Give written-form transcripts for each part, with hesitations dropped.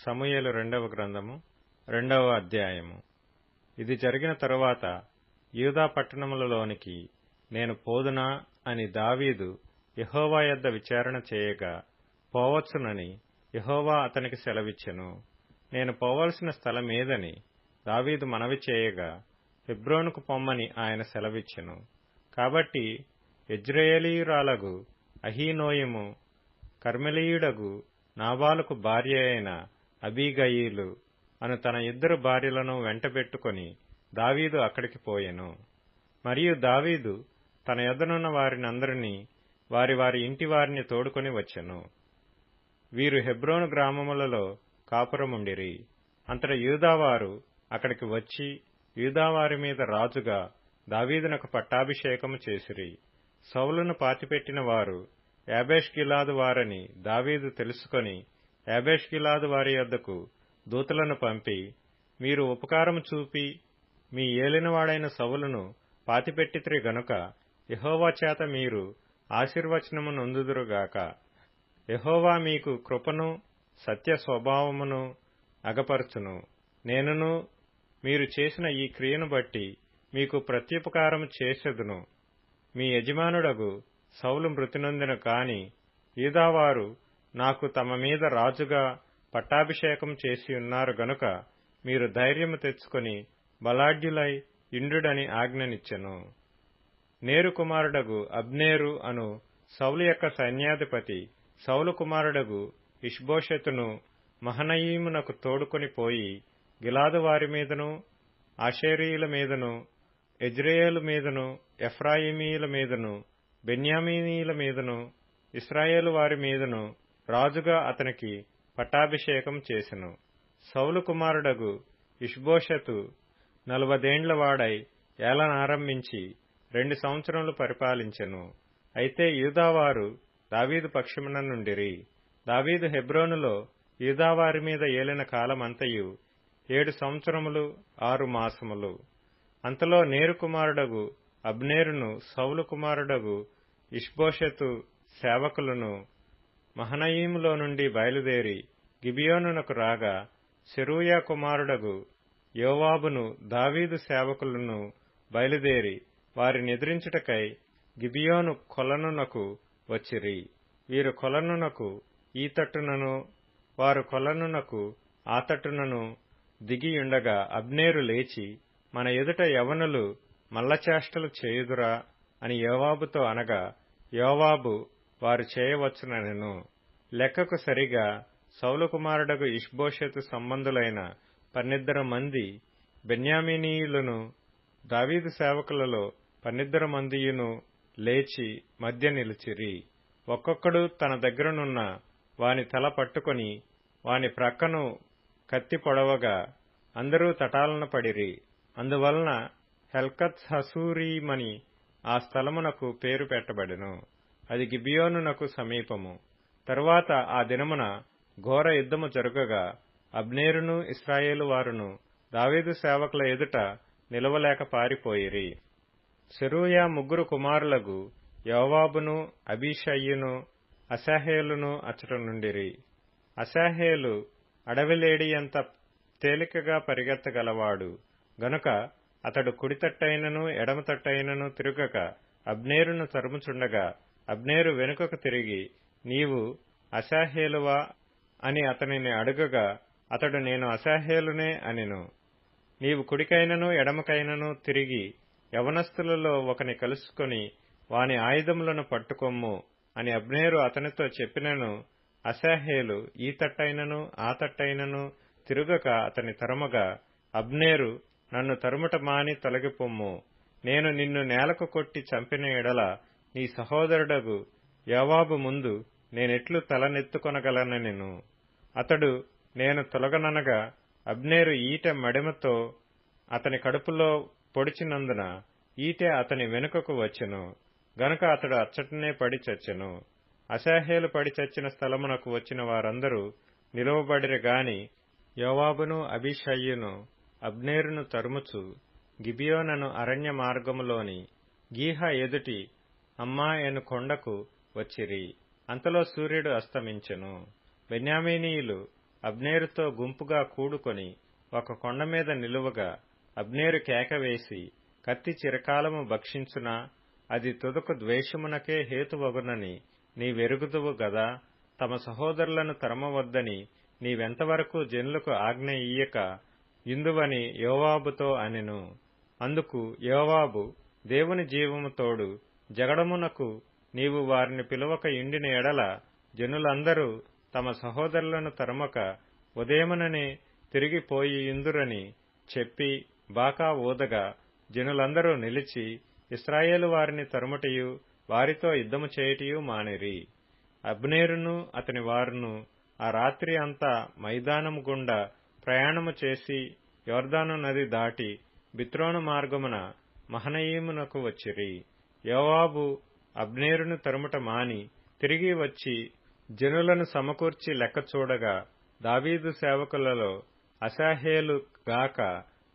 సమూయేలు రెండవ గ్రంథము 2వ అధ్యాయము. ఇది జరిగిన తరువాత యూదా పట్టణములలోనికి నేను పోదునా అని దావీదు యెహోవా యొద్ద విచారణ చేయగా పోవచ్చునని యెహోవా అతనికి సెలవిచ్చెను. నేను పోవలసిన స్థలమేదని దావీదు మనవి చేయగా హెబ్రోనుకు పొమ్మని ఆయన సెలవిచ్చెను. కాబట్టి యెజ్రెయేలీయురాలగు అహీనోయము కర్మెలీయుడగు నాబాలుకు భార్య అయిన అబీగయీలు అను తన 2 భార్యలను వెంటబెట్టుకొని దావీదు అక్కడికి పోయెను. మరియు దావీదు తన యొద్దనున్న వారినందరినీ వారి వారి ఇంటి వారిని తోడుకొని వచ్చెను. వీరు హెబ్రోను గ్రామములలో కాపురముండిరి. అంతట యూదావారు అక్కడికి వచ్చి యూదావారి మీద రాజుగా దావీదునకు పట్టాభిషేకము చేసిరి. సౌలును పాతిపెట్టిన వారు యాబేష్గిలాదు వారని దావీదు తెలుసుకొని యాబేష్గిలాదు వారి యొద్దకు దూతలను పంపి, మీరు ఉపకారము చూపి మీ ఏలినవాడైన సౌలును పాతిపెట్టితిరి గనుక యెహోవా చేత మీరు ఆశీర్వచనము నొందుదురుగాక. యెహోవా మీకు కృపను సత్య స్వభావమును అగపరచును. నేనును మీరు చేసిన ఈ క్రియను బట్టి మీకు ప్రత్యుపకారము చేసెదను. మీ యజమానుడగు సౌలు మృతినొందెను కాని యూదావారు నాకు తమ మీద రాజుగా పట్టాభిషేకం చేసియున్నారు గనుక మీరు ధైర్యము తెచ్చుకొని బలాఢ్యులై ఇండుడని ఆజ్ఞనిచ్చెను. నేరు కుమారుడగు అబ్నేరు అను సౌలు యొక్క సైన్యాధిపతి సౌలు కుమారుడగు ఇష్బోషెతును మహనయీమునకు తోడుకొని పోయి గిలాదు వారి మీదను ఆషేరీయుల మీదను యెజ్రెయేలు మీదను ఎఫ్రాయిమీయుల మీదను బెన్యామీనీయుల మీదను ఇశ్రాయేలు వారి మీదను రాజుగా అతనికి పట్టాభిషేకం చేసెను. సౌలు కుమారుడగు ఇష్బోషెతు 40 ఏండ్ల వాడై ఏలనారంభించి 2 సంవత్సరములు పరిపాలించెను. అయితే యూదావారు దావీదు పక్షమున నుండిరి. దావీదు హెబ్రోనులో యూదావారి మీద ఏలిన కాలమంతయు 7 సంవత్సరములు 6 మాసములు. అంతలో నేరు కుమారుడగు అబ్నేరును సౌలు కుమారుడగు ఇష్బోషెతు సేవకులను మహనయీములో నుండి బయలుదేరి గిబియోనునకు రాగా సెరూయా కుమారుడగు యోవాబును దావీదు సేవకులను బయలుదేరి వారినెదిరించుటకై గిబియోను కొలనునకు వచ్చిరి. వీరు కొలనునకు ఈ తట్టునను వారు కొలనునకు ఆ తట్టునను దిగియుండగా అబ్నేరు లేచి, మన ఎదుట యవనులు మల్లచేష్టలు చేయుదురా అని యోవాబుతో అనగా యోవాబు వారు చేయవచ్చుననెను. లెక్కకు సరిగా సౌలు కుమారుడగు ఇష్బోషెతు సంబంధులైన 12 మంది బెన్యామీనీయులను దావీదు సేవకులలో 12 మందియును లేచి మధ్య నిలిచిరి. ఒక్కొక్కడు తన దగ్గరనున్న వాని తల పట్టుకొని వాని ప్రక్కను కత్తి పొడవగా అందరూ తటాలన పడిరి. అందువలన హెల్కత్ హసూరీమని ఆ స్థలమునకు పేరు పెట్టబడెను. అది గిబియోనునకు సమీపము. తరువాత ఆ దినమున ఘోర యుద్ధము జరుగగా అబ్నేరును ఇశ్రాయేలు వారును దావీదు సేవకుల ఎదుట నిలవలేక పారిపోయిరి. సెరూయా 3 కుమారులగు యోవాబును అబీషయ్యును అశాహేలును అచ్చట నుండిరి. అశాహేలు అడవిలేడియంత తేలికగా పరిగెత్తగలవాడు గనుక అతడు కుడితట్టైనను ఎడమతట్టైనను తిరుగక అబ్నేరును తరుముచుండగా అబ్నేరు వెనుకకు తిరిగి, నీవు అశాహేలువా అని అతనిని అడుగగా అతడు నేను అశాహేలునే అనెను. నీవు కుడికైనను ఎడమకైనను తిరిగి యవనస్తులలో ఒకని కలుసుకొని వాని ఆయుధములను పట్టుకొమ్ము అని అబ్నేరు అతనితో చెప్పినను అశాహేలు ఈ తట్టైనను ఆ తట్టైనను తిరుగక అతని తరుమగా, అబ్నేరు నన్ను తరుముట మాని తొలగిపొమ్ము. నేను నిన్ను నేలకు కొట్టి చంపిన ఎడల నీ సహోదరుడగు యోవాబు ముందు నేనెట్లు తలనెత్తుకొనగలనెను. అతడు నేను తొలగననగా అబ్నేరు ఈటె మడిమతో అతని కడుపులో పొడిచినందున ఈటె అతని వెనుకకు వచ్చెను గనుక అతడు అచ్చటనే పడి చచ్చెను. అశాహేలు పడి చచ్చిన స్థలమునకు వచ్చిన వారందరూ నిలువబడిరి గాని యోవాబును అబీషయ్యును అబ్నేరును తరుముచు గిబియోనను అరణ్య మార్గములోని గీహ ఎదుటి అమ్మా ఎను కొండకు వచ్చిరి. అంతలో సూర్యుడు అస్తమించెను. బెన్యామీనీయులు అబ్నేరుతో గుంపుగా కూడుకొని ఒక కొండ మీద నిలువగా అబ్నేరు కేక వేసి, కత్తి చిరకాలము భక్షించునా, అది తుదకు ద్వేషమునకే హేతువగునని నీవెరుగుదువు గదా. తమ సహోదరులను తరమవద్దని నీవెంతవరకు జనులకు ఆజ్ఞ ఇయ్యక ఇందువని యోవాబుతో అనెను. అందుకు యోవాబు, దేవుని జీవము తోడు, జగడమునకు నీవు వారిని పిలువక ఇండిన ఎడల జనులందరూ తమ సహోదరులను తరమక ఉదయముననే తిరిగిపోయి ఇందురని చెప్పి బాకా ఊదగా జనులందరూ నిలిచి ఇశ్రాయేలు వారిని తరుముటయు వారితో యుద్ధము చేయుటయు మానిరి. అబ్నేరును అతని వారును ఆ రాత్రి అంతా మైదానము గుండా ప్రయాణము చేసి యొర్దాను నది దాటి బిత్రోను మార్గమున మహనయీమునకు వచ్చిరి. యోవాబు అబ్నేరును తరుముట మాని తిరిగి వచ్చి జనులను సమకూర్చి లెక్క చూడగా దావీదు సేవకులలో అశాహేలు గాక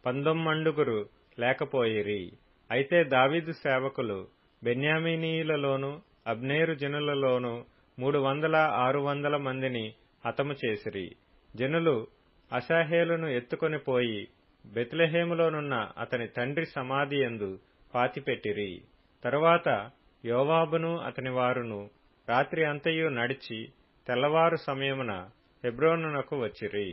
19 లేకపోయిరి. అయితే దావీదు సేవకులు బెన్యామీనీయులలోను అబ్నేరు జనులలోను 300-600 మందిని హతము చేసిరి. జనులు అశాహేలును ఎత్తుకొని పోయి బెత్లెహేములోనున్న అతని తండ్రి సమాధి యందు పాతిపెట్టిరి. తరువాత యోవాబును అతని వారును రాత్రి అంతయు నడిచి తెల్లవారు సమయమున హెబ్రోనునకు వచ్చిరి.